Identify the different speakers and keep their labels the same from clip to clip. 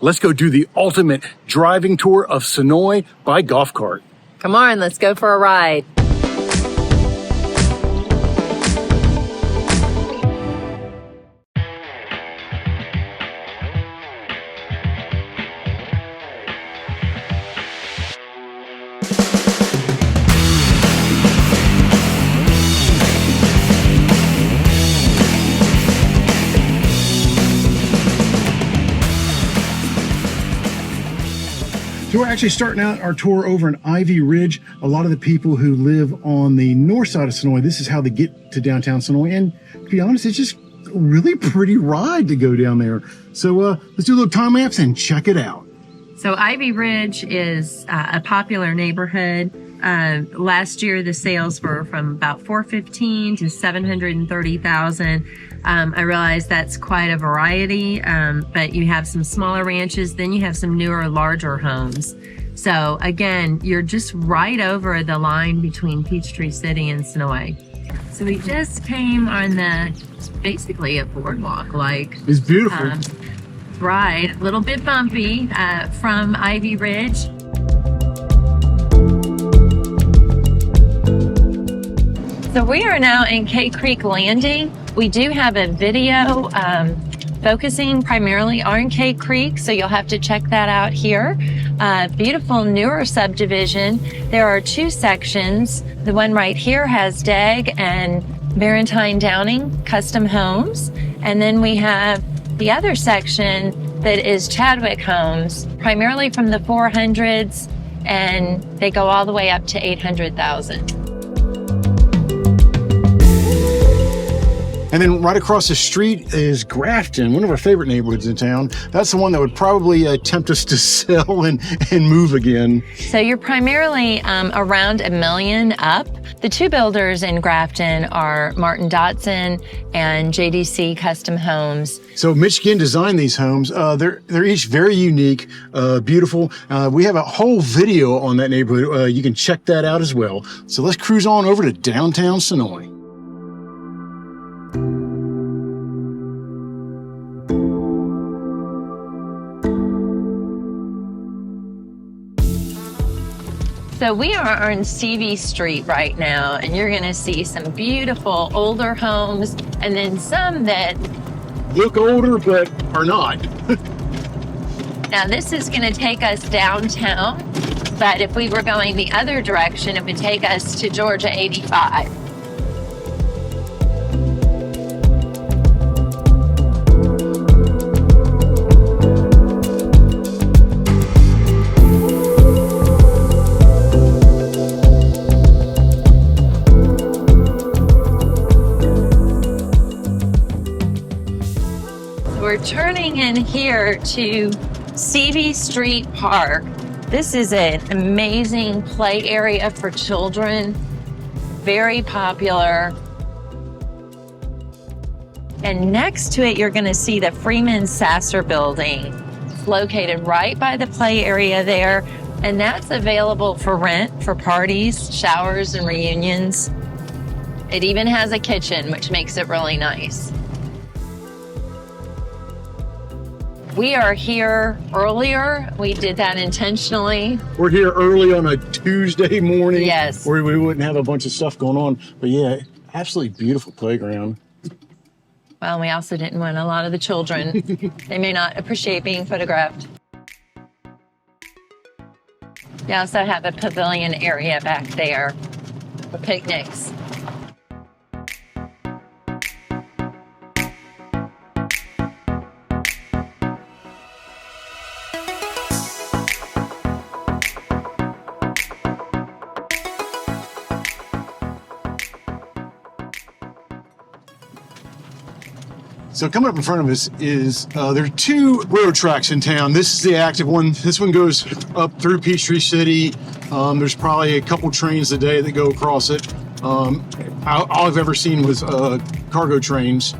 Speaker 1: let's go do the ultimate driving tour of Senoia by golf cart.
Speaker 2: Come on, let's go for a ride.
Speaker 1: So we're actually starting out our tour over in Ivy Ridge. A lot of the people who live on the north side of Senoia, this is how they get to downtown Senoia. And to be honest, it's just a really pretty ride to go down there. So let's do a little time lapse and check it out.
Speaker 2: So Ivy Ridge is a popular neighborhood. Last year, the sales were from about $415,000 to $730,000. I realize that's quite a variety, but you have some smaller ranches, then you have some newer, larger homes. So again, you're just right over the line between Peachtree City and Senoia. So we just came on basically a boardwalk, like.
Speaker 1: It's beautiful.
Speaker 2: Ride, a little bit bumpy from Ivy Ridge. So we are now in Keg Creek Landing. We do have a video focusing primarily on Keg Creek, so you'll have to check that out here. Beautiful newer subdivision. There are two sections. The one right here has Degg and Valentine Downing custom homes. And then we have the other section that is Chadwick homes, primarily from the 400s, and they go all the way up to 800,000.
Speaker 1: And then right across the street is Grafton, one of our favorite neighborhoods in town. That's the one that would probably tempt us to sell and move again.
Speaker 2: So you're primarily around $1 million up. The two builders in Grafton are Martin Dotson and JDC Custom Homes.
Speaker 1: So Michigan designed these homes. They're each very unique, beautiful. We have a whole video on that neighborhood. You can check that out as well. So let's cruise on over to downtown Senoia.
Speaker 2: So we are on CV Street right now, and you're going to see some beautiful older homes and then some that
Speaker 1: look older but are not.
Speaker 2: Now this is going to take us downtown, but if we were going the other direction, it would take us to Georgia 85. We're turning in here to CV Street Park. This is an amazing play area for children, very popular. And next to it, you're going to see the Freeman Sasser building. It's located right by the play area there, and that's available for rent for parties, showers, and reunions. It even has a kitchen, which makes it really nice. We are here earlier. We did that intentionally.
Speaker 1: We're here early on a Tuesday morning.
Speaker 2: Yes.
Speaker 1: Where we wouldn't have a bunch of stuff going on. But yeah, absolutely beautiful playground.
Speaker 2: Well, we also didn't want a lot of the children. They may not appreciate being photographed. We also have a pavilion area back there for picnics.
Speaker 1: So coming up in front of us is, there are two railroad tracks in town. This is the active one. This one goes up through Peachtree City. There's probably a couple trains a day that go across it. All I've ever seen was cargo trains.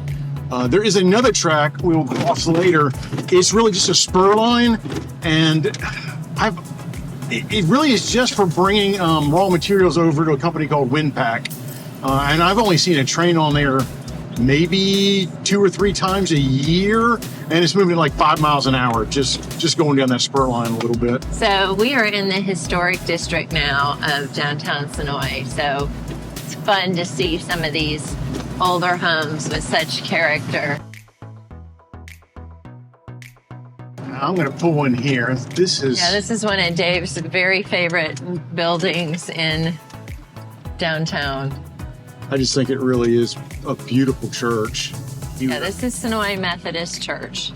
Speaker 1: There is another track we'll cross later. It's really just a spur line, and it really is just for bringing raw materials over to a company called Windpack. And I've only seen a train on there maybe 2 or 3 times a year, and it's moving at like 5 miles an hour, just going down that spur line a little bit.
Speaker 2: So we are in the historic district now of downtown Senoia. So it's fun to see some of these older homes with such character.
Speaker 1: I'm going to pull in here. This is
Speaker 2: one of Dave's very favorite buildings in downtown.
Speaker 1: I just think it really is a beautiful church.
Speaker 2: Yeah, this is Senoia Methodist Church.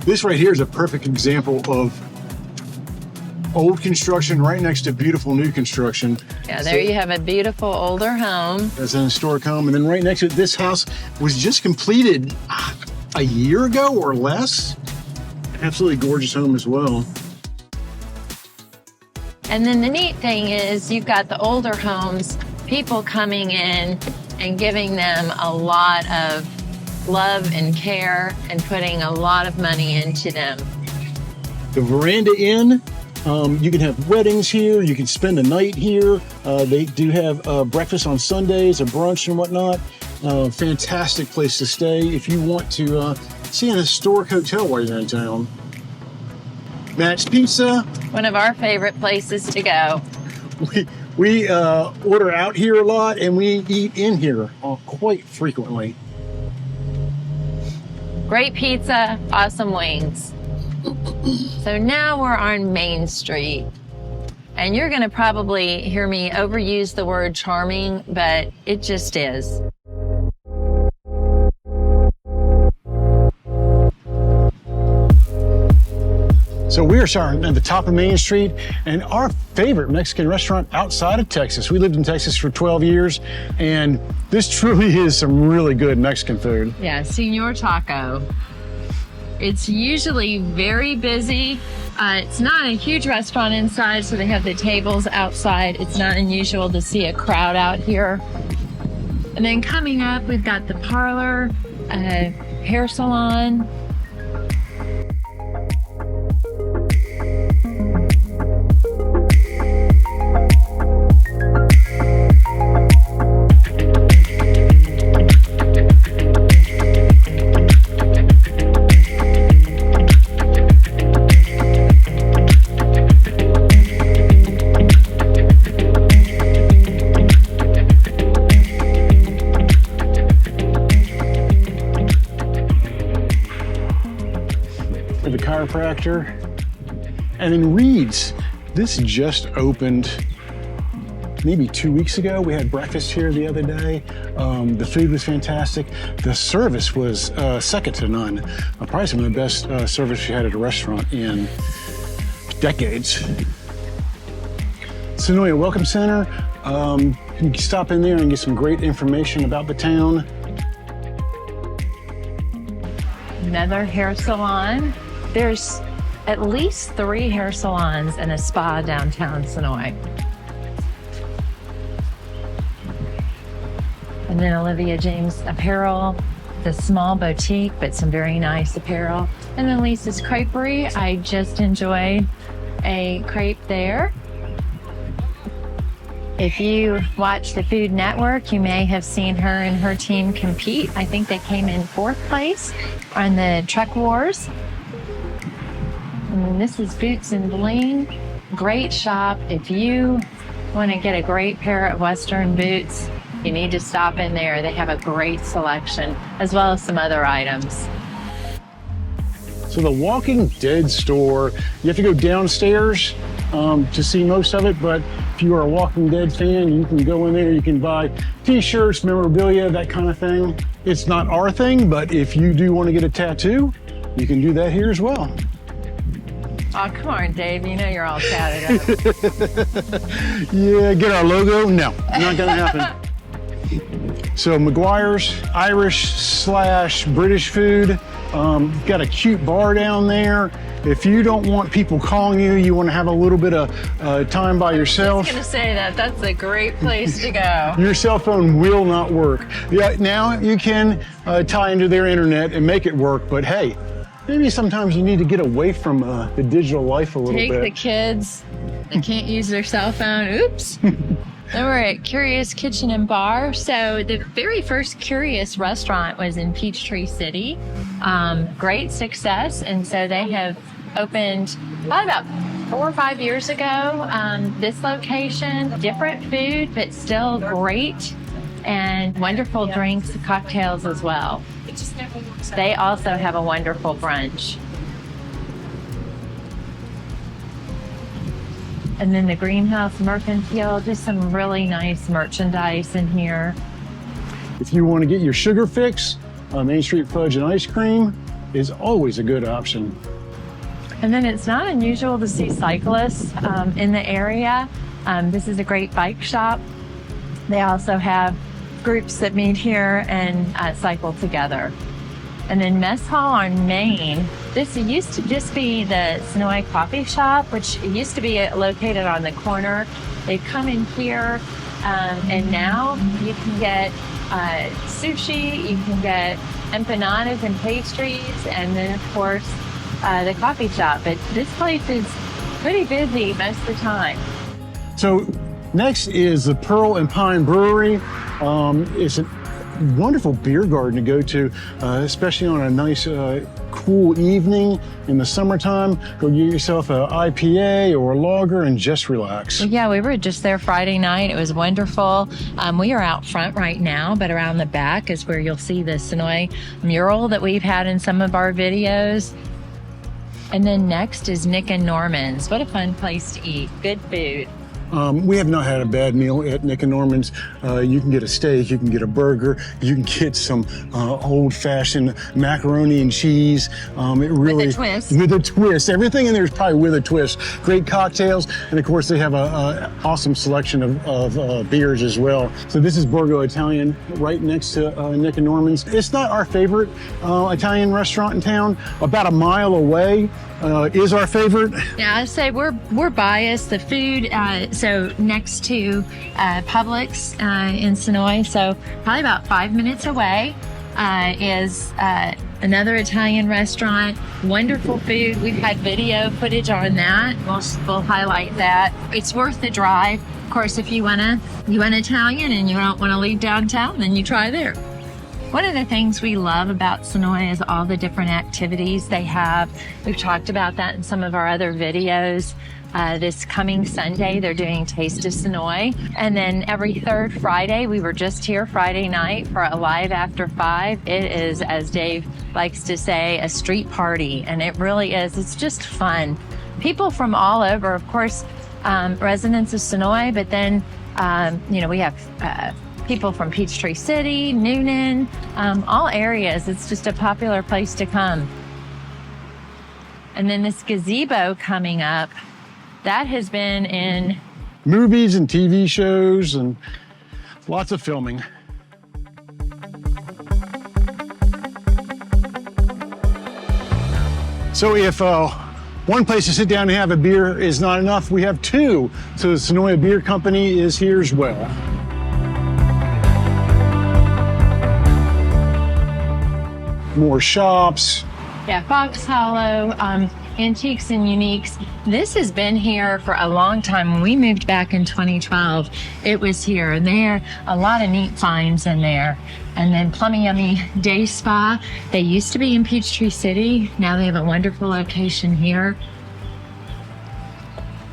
Speaker 1: This right here is a perfect example of old construction right next to beautiful new construction.
Speaker 2: Yeah, there you have a beautiful older home.
Speaker 1: That's an historic home. And then right next to it, this house was just completed a year ago or less. Absolutely gorgeous home as well.
Speaker 2: And then the neat thing is you've got the older homes, people coming in and giving them a lot of love and care and putting a lot of money into them.
Speaker 1: The Veranda Inn, you can have weddings here, you can spend a night here. They do have breakfast on Sundays, a brunch and whatnot. Fantastic place to stay if you want to see an historic hotel while you're in town. Matt's Pizza.
Speaker 2: One of our favorite places to go.
Speaker 1: We order out here a lot, and we eat in here quite frequently.
Speaker 2: Great pizza, awesome wings. So now we're on Main Street. And you're going to probably hear me overuse the word charming, but it just is.
Speaker 1: So we are starting at the top of Main Street, and our favorite Mexican restaurant outside of Texas. We lived in Texas for 12 years, and this truly is some really good Mexican food.
Speaker 2: Yeah, Señor Taco. It's usually very busy. It's not a huge restaurant inside, so they have the tables outside. It's not unusual to see a crowd out here. And then coming up, we've got the parlor, hair salon.
Speaker 1: The chiropractor. And then Reed's. This just opened maybe 2 weeks ago. We had breakfast here the other day. The food was fantastic. The service was second to none. Probably some of the best service we had at a restaurant in decades. Senoia Welcome Center. You can stop in there and get some great information about the town.
Speaker 2: Another hair salon. There's at least 3 hair salons and a spa downtown Senoia. And then Olivia James Apparel, the small boutique, but some very nice apparel. And then Lisa's Creperie. I just enjoyed a crepe there. If you watch the Food Network, you may have seen her and her team compete. I think they came in 4th place on the Truck Wars. And this is Boots and Bling. Great shop. If you want to get a great pair of Western boots, you need to stop in there. They have a great selection, as well as some other items.
Speaker 1: So the Walking Dead store, you have to go downstairs to see most of it, but if you are a Walking Dead fan, you can go in there, you can buy t-shirts, memorabilia, that kind of thing. It's not our thing, but if you do want to get a tattoo, you can do that here as well.
Speaker 2: Oh, come on, Dave. You know you're all tatted up.
Speaker 1: Yeah, get our logo? No, not gonna happen. So McGuire's Irish/British food. Got a cute bar down there. If you don't want people calling you, you want to have a little bit of time by yourself.
Speaker 2: I was going to say that. That's a great place to go.
Speaker 1: Your cell phone will not work. Yeah, now you can tie into their internet and make it work, but hey, maybe sometimes you need to get away from the digital life a little
Speaker 2: Take
Speaker 1: bit.
Speaker 2: the kids that can't use their cell phone. Oops. Then we're at Curious Kitchen and Bar. So the very first Curious restaurant was in Peachtree City. Great success. And so they have opened about 4 or 5 years ago. This location, different food, but still great, and wonderful drinks, cocktails as well. They also have a wonderful brunch. And then the Greenhouse Mercantile, just some really nice merchandise in here.
Speaker 1: If you want to get your sugar fix, Main Street Fudge and Ice Cream is always a good option.
Speaker 2: And then it's not unusual to see cyclists in the area. This is a great bike shop. They also have groups that meet here and cycle together. And then Mess Hall on Main, this used to just be the Senoia coffee shop, which used to be located on the corner. They've come in here, and now you can get sushi, you can get empanadas and pastries, and then of course the coffee shop. But this place is pretty busy most of the time.
Speaker 1: So next is the Pearl and Pine Brewery. It's a wonderful beer garden to go to, especially on a nice cool evening in the summertime. Go get yourself an IPA or a lager and just relax.
Speaker 2: Well, yeah, we were just there Friday night. It was wonderful. We are out front right now, but around the back is where you'll see the Senoia mural that we've had in some of our videos. And then next is Nick and Norman's. What a fun place to eat. Good food.
Speaker 1: We have not had a bad meal at Nick and Norman's. You can get a steak, you can get a burger, you can get some old-fashioned macaroni and cheese. It really,
Speaker 2: with a twist.
Speaker 1: With a twist. Everything in there is probably with a twist. Great cocktails, and of course they have an awesome selection of beers as well. So this is Borgo Italian, right next to Nick and Norman's. It's not our favorite Italian restaurant in town. About a mile away is our favorite.
Speaker 2: Yeah, I'd say we're biased. The food, so next to Publix in Senoia, so probably about 5 minutes away is another Italian restaurant. Wonderful food. We've had video footage on that. We'll highlight that. It's worth the drive. Of course, if you want Italian and you don't want to leave downtown, then you try there. One of the things we love about Senoia is all the different activities they have. We've talked about that in some of our other videos. This coming Sunday, they're doing Taste of Senoia. And then every third Friday, we were just here Friday night for a Live After 5. It is, as Dave likes to say, a street party. And it really is. It's just fun. People from all over, of course, residents of Senoia, but then, we have people from Peachtree City, Noonan, all areas. It's just a popular place to come. And then this gazebo coming up, that has been in
Speaker 1: movies and TV shows and lots of filming. So if one place to sit down and have a beer is not enough, we have two. So the Senoia Beer Company is here as well. More shops.
Speaker 2: Yeah, Fox Hollow, Antiques and Uniques. This has been here for a long time. When we moved back in 2012, it was here. And there are a lot of neat finds in there. And then Plummy Yummy Day Spa. They used to be in Peachtree City. Now they have a wonderful location here.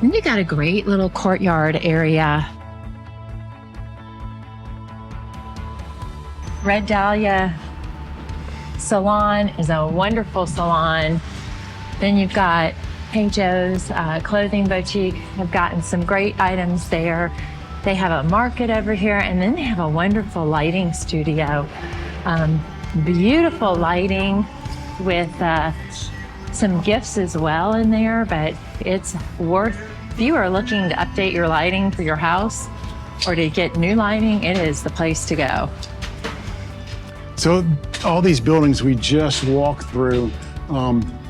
Speaker 2: And you got a great little courtyard area. Red Dahlia Salon is a wonderful salon. Then you've got Hey Joe's Clothing Boutique. Have gotten some great items there. They have a market over here, and then they have a wonderful lighting studio. Beautiful lighting with some gifts as well in there, but it's worth, if you are looking to update your lighting for your house or to get new lighting, it is the place to go.
Speaker 1: So all these buildings we just walked through,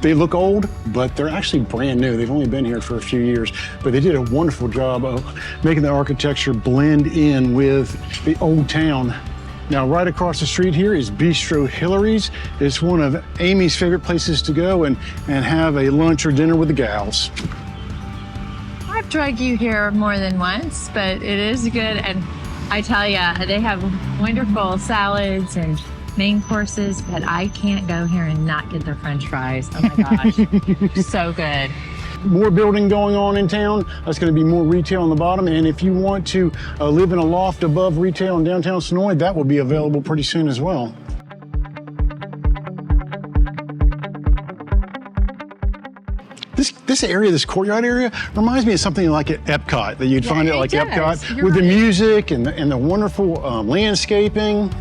Speaker 1: they look old, but they're actually brand new. They've only been here for a few years, but they did a wonderful job of making the architecture blend in with the old town. Now, right across the street here is Bistro Hillary's. It's one of Amy's favorite places to go and have a lunch or dinner with the gals.
Speaker 2: I've drug you here more than once, but it is good. And I tell you, they have wonderful salads and main courses, but I can't go here and not get their French fries. Oh my gosh, so good.
Speaker 1: More building going on in town. That's going to be more retail on the bottom. And if you want to live in a loft above retail in downtown Senoia, that will be available pretty soon as well. This area, this courtyard area, reminds me of something like at Epcot, that you'd find it like Epcot, with the music and the wonderful landscaping.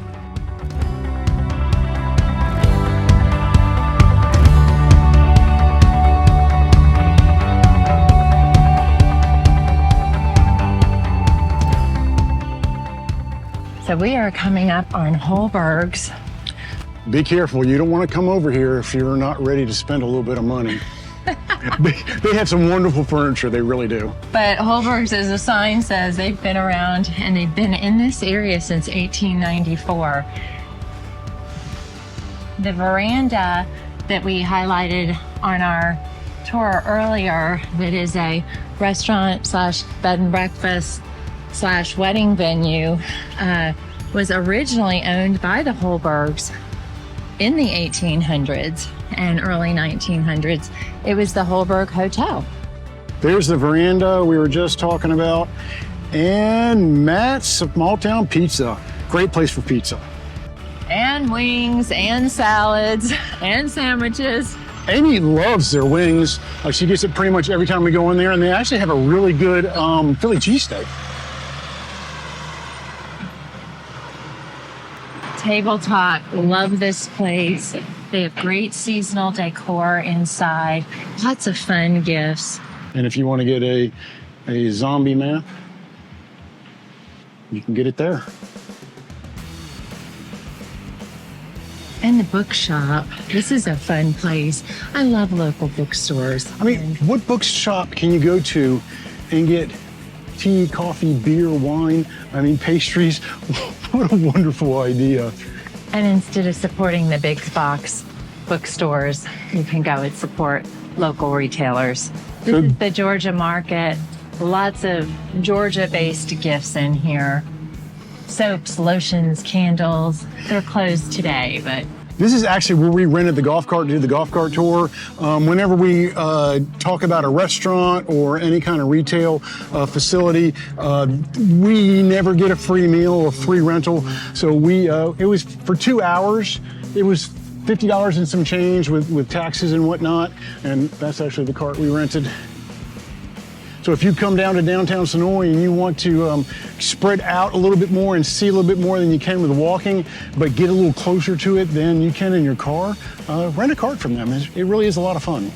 Speaker 2: So we are coming up on Holberg's.
Speaker 1: Be careful, you don't want to come over here if you're not ready to spend a little bit of money. They have some wonderful furniture, they really do.
Speaker 2: But Holberg's, as the sign says, they've been around and they've been in this area since 1894. The veranda that we highlighted on our tour earlier, that is a restaurant slash bed and breakfast slash wedding venue, was originally owned by the Holbergs in the 1800s and early 1900s. It was the Holberg Hotel.
Speaker 1: There's the veranda we were just talking about, and Matt's Small Town Pizza. Great place for pizza.
Speaker 2: And wings and salads and sandwiches.
Speaker 1: Amy loves their wings. She gets it pretty much every time we go in there, and they actually have a really good Philly cheesesteak.
Speaker 2: Table talk, love this place. They have great seasonal decor inside, lots of fun gifts.
Speaker 1: And if you want to get a zombie map, you can get it there.
Speaker 2: And the bookshop, this is a fun place. I love local bookstores.
Speaker 1: I mean, what bookshop can you go to and get tea, coffee, beer, wine, pastries? What a wonderful idea.
Speaker 2: And instead of supporting the big box bookstores, you can go and support local retailers. This is the Georgia Market. Lots of Georgia-based gifts in here. Soaps, lotions, candles. They're closed today, but
Speaker 1: this is actually where we rented the golf cart to do the golf cart tour. Whenever we talk about a restaurant or any kind of retail facility, we never get a free meal or free rental. So it was for 2 hours. It was $50 and some change with taxes and whatnot. And that's actually the cart we rented. So if you come down to downtown Senoia and you want to spread out a little bit more and see a little bit more than you can with walking, but get a little closer to it than you can in your car, rent a cart from them. It really is a lot of fun.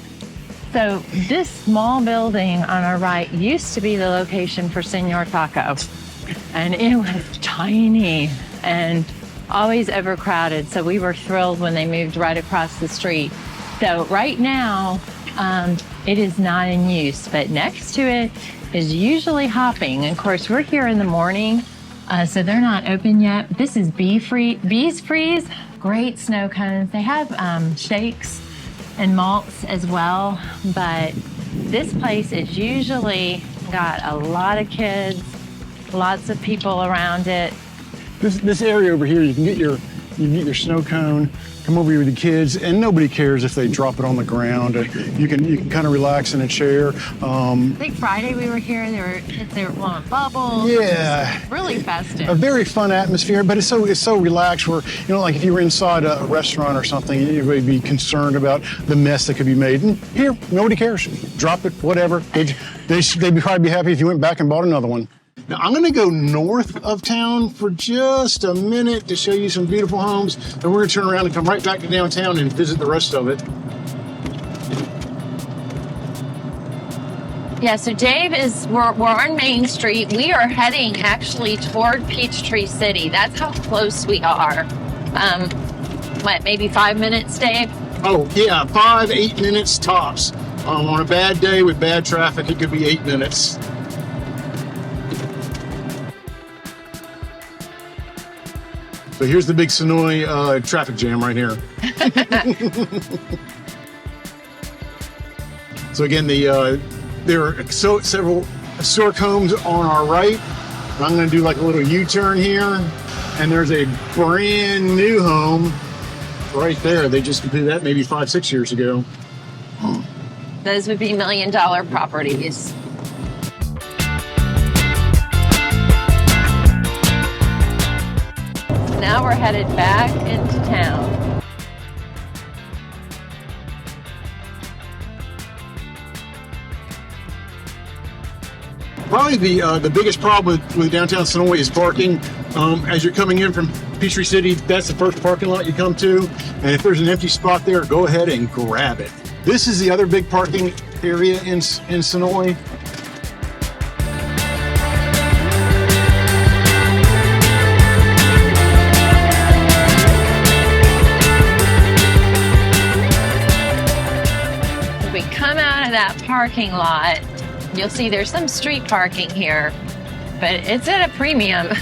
Speaker 2: So this small building on our right used to be the location for Senor Taco. And it was tiny and always overcrowded. So we were thrilled when they moved right across the street. So right now, it is not in use, but next to it is usually hopping. And of course, we're here in the morning, so they're not open yet. This is Bees Freeze, great snow cones. They have shakes and malts as well, but this place is usually got a lot of kids, lots of people around it.
Speaker 1: This area over here, you can get your snow cone, come over here with the kids, and nobody cares if they drop it on the ground. You can kind of relax in a chair.
Speaker 2: I think Friday we were here, they were blowing bubbles.
Speaker 1: Yeah.
Speaker 2: Really festive.
Speaker 1: A very fun atmosphere, but it's so relaxed where, like if you were inside a restaurant or something, you would be concerned about the mess that could be made. And here, nobody cares. Drop it, whatever. They'd probably be happy if you went back and bought another one. Now, I'm going to go north of town for just a minute to show you some beautiful homes. Then we're going to turn around and come right back to downtown and visit the rest of it.
Speaker 2: Yeah, so Dave we're on Main Street. We are heading actually toward Peachtree City. That's how close we are. Maybe 5 minutes, Dave?
Speaker 1: Oh, yeah, 8 minutes tops. On a bad day with bad traffic, it could be 8 minutes. But here's the big Senoia traffic jam right here. So again, there are several historic homes on our right. I'm going to do like a little U-turn here, and there's a brand new home right there. They just completed that maybe 5-6 years ago.
Speaker 2: Those would be $1 million properties. Now we're headed back into town.
Speaker 1: Probably the biggest problem with downtown Senoia is parking. As you're coming in from Peachtree City, that's the first parking lot you come to. And if there's an empty spot there, go ahead and grab it. This is the other big parking area in Senoia.
Speaker 2: If we come out of that parking lot, you'll see there's some street parking here, but it's at a premium.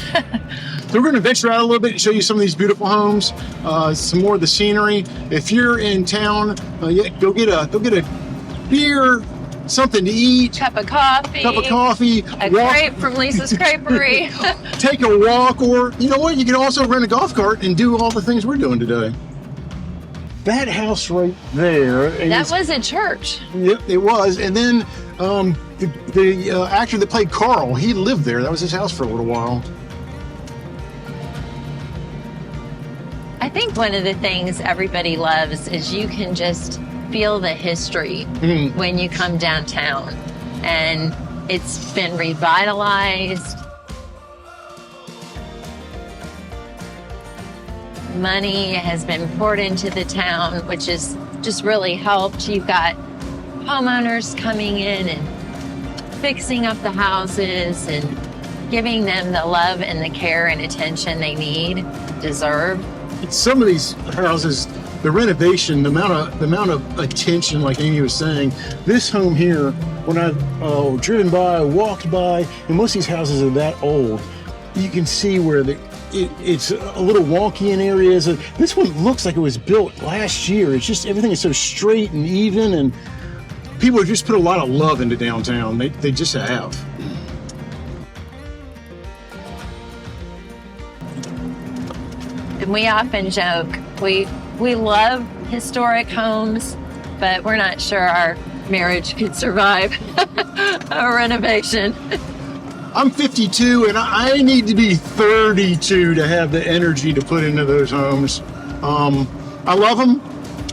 Speaker 1: So we're going to venture out a little bit and show you some of these beautiful homes, some more of the scenery. If you're in town, go get a beer, something to eat,
Speaker 2: Cup of coffee, a crepe from Lisa's Creperie.
Speaker 1: Take a walk, or you know what? You can also rent a golf cart and do all the things we're doing today. That house right there.
Speaker 2: That was a church.
Speaker 1: Yep, it was. And then the actor that played Carl, he lived there. That was his house for a little while.
Speaker 2: I think one of the things everybody loves is you can just feel the history when you come downtown. And it's been revitalized. Money has been poured into the town, which has just really helped. You've got homeowners coming in and fixing up the houses and giving them the love and the care and attention they need, deserve.
Speaker 1: Some of these houses, the renovation, the amount of attention, like Amy was saying, this home here, when I've driven by, walked by, and most of these houses are that old, you can see where it's a little wonky in areas. This one looks like it was built last year. It's just everything is so straight and even, and people have just put a lot of love into downtown. They just have.
Speaker 2: And we often joke, we love historic homes, but we're not sure our marriage could survive a renovation.
Speaker 1: I'm 52 and I need to be 32 to have the energy to put into those homes. I love them.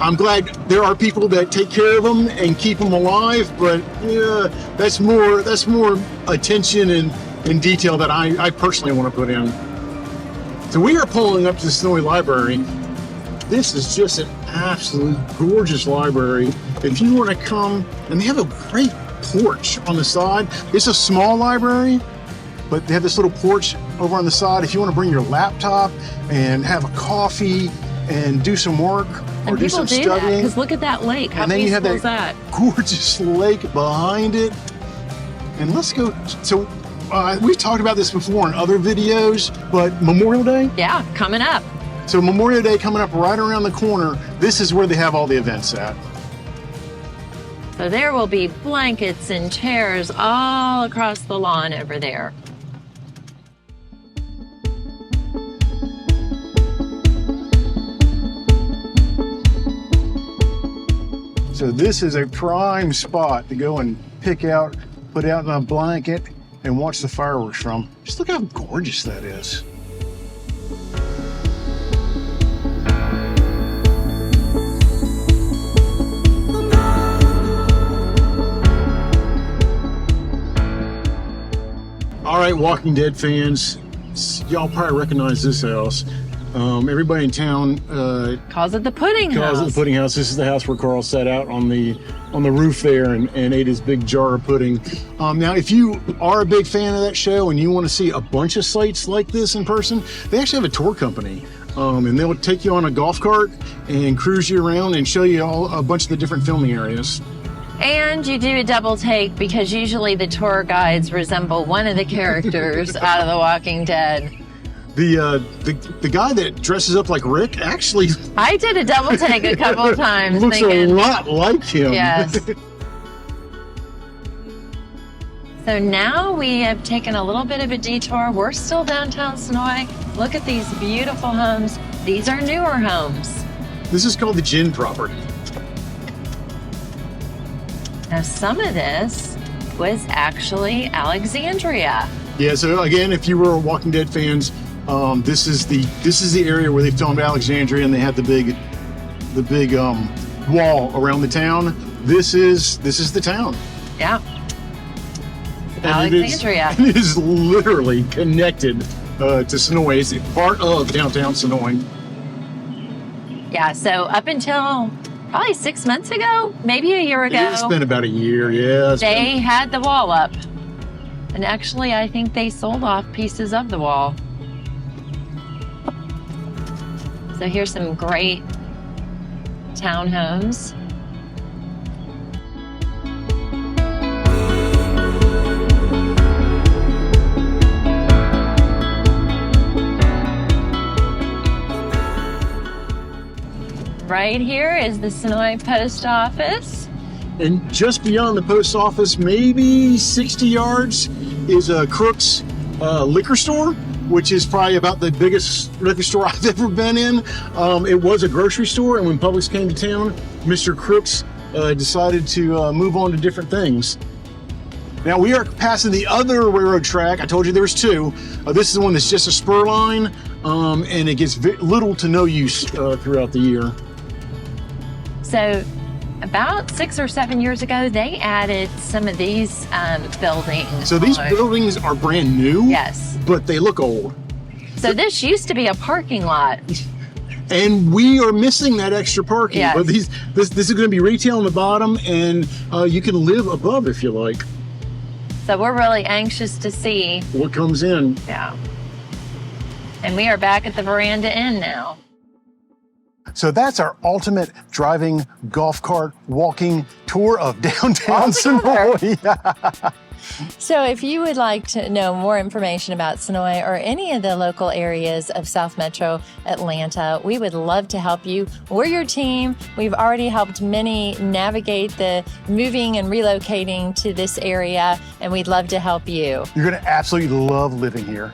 Speaker 1: I'm glad there are people that take care of them and keep them alive, but yeah, that's more attention and detail that I personally want to put in. So we are pulling up to the Senoia Library. This is just an absolute gorgeous library. If you want to come, and they have a great porch on the side. It's a small library, but they have this little porch over on the side. If you want to bring your laptop and have a coffee and do some work or do some studying.
Speaker 2: Because look at that lake. How
Speaker 1: and then you have
Speaker 2: that
Speaker 1: gorgeous lake behind it. And let's go. So we've talked about this before in other videos, but Memorial Day?
Speaker 2: Yeah, coming up.
Speaker 1: So Memorial Day coming up right around the corner. This is where they have all the events at.
Speaker 2: So there will be blankets and chairs all across the lawn over there.
Speaker 1: So this is a prime spot to go and put out in a blanket and watch the fireworks from. Just look how gorgeous that is. All right, Walking Dead fans, y'all probably recognize this house. Everybody in town
Speaker 2: calls it the pudding house.
Speaker 1: Calls it the pudding house. This is the house where Carl sat out on the roof there and ate his big jar of pudding. Now, if you are a big fan of that show and you want to see a bunch of sites like this in person, they actually have a tour company. And they'll take you on a golf cart and cruise you around and show you a bunch of the different filming areas.
Speaker 2: And you do a double take because usually the tour guides resemble one of the characters out of The Walking Dead.
Speaker 1: the guy that dresses up like Rick actually
Speaker 2: I did a double take a couple of times.
Speaker 1: looks a lot like him.
Speaker 2: Yes. So now we have taken a little bit of a detour. We're still downtown Senoia. Look at these beautiful homes. These are newer homes.
Speaker 1: This is called the Gin property.
Speaker 2: Now some of this was actually Alexandria.
Speaker 1: Yeah, so again, if you were Walking Dead fans, this is the area where they filmed Alexandria, and they had the big wall around the town. This is the town.
Speaker 2: Yeah.
Speaker 1: And
Speaker 2: Alexandria.
Speaker 1: It is literally connected to Senoia. It's part of downtown Senoia.
Speaker 2: Yeah, so up until probably 6 months ago, maybe a year ago.
Speaker 1: It's been about a year, yeah.
Speaker 2: They had the wall up. And actually, I think they sold off pieces of the wall. So here's some great townhomes. Right here is the Senoia Post Office.
Speaker 1: And just beyond the post office, maybe 60 yards, is a Crook's liquor store, which is probably about the biggest liquor store I've ever been in. It was a grocery store, and when Publix came to town, Mr. Crook's decided to move on to different things. Now we are passing the other railroad track. I told you there was two. This is the one that's just a spur line, and it gets little to no use throughout the year.
Speaker 2: So about 6 or 7 years ago, they added some of these buildings.
Speaker 1: So these buildings are brand new,
Speaker 2: Yes.
Speaker 1: but they look old.
Speaker 2: So this used to be a parking lot.
Speaker 1: And we are missing that extra parking.
Speaker 2: Yes.
Speaker 1: But this is going to be retail on the bottom, and you can live above if you like.
Speaker 2: So we're really anxious to see.
Speaker 1: What comes in?
Speaker 2: Yeah. And we are back at the Veranda Inn now.
Speaker 1: So that's our ultimate driving golf cart walking tour of downtown Senoia.
Speaker 3: So if you would like to know more information about Senoia or any of the local areas of South Metro Atlanta, we would love to help you. We're your team. We've already helped many navigate the moving and relocating to this area, and we'd love to help you.
Speaker 1: You're going to absolutely love living here.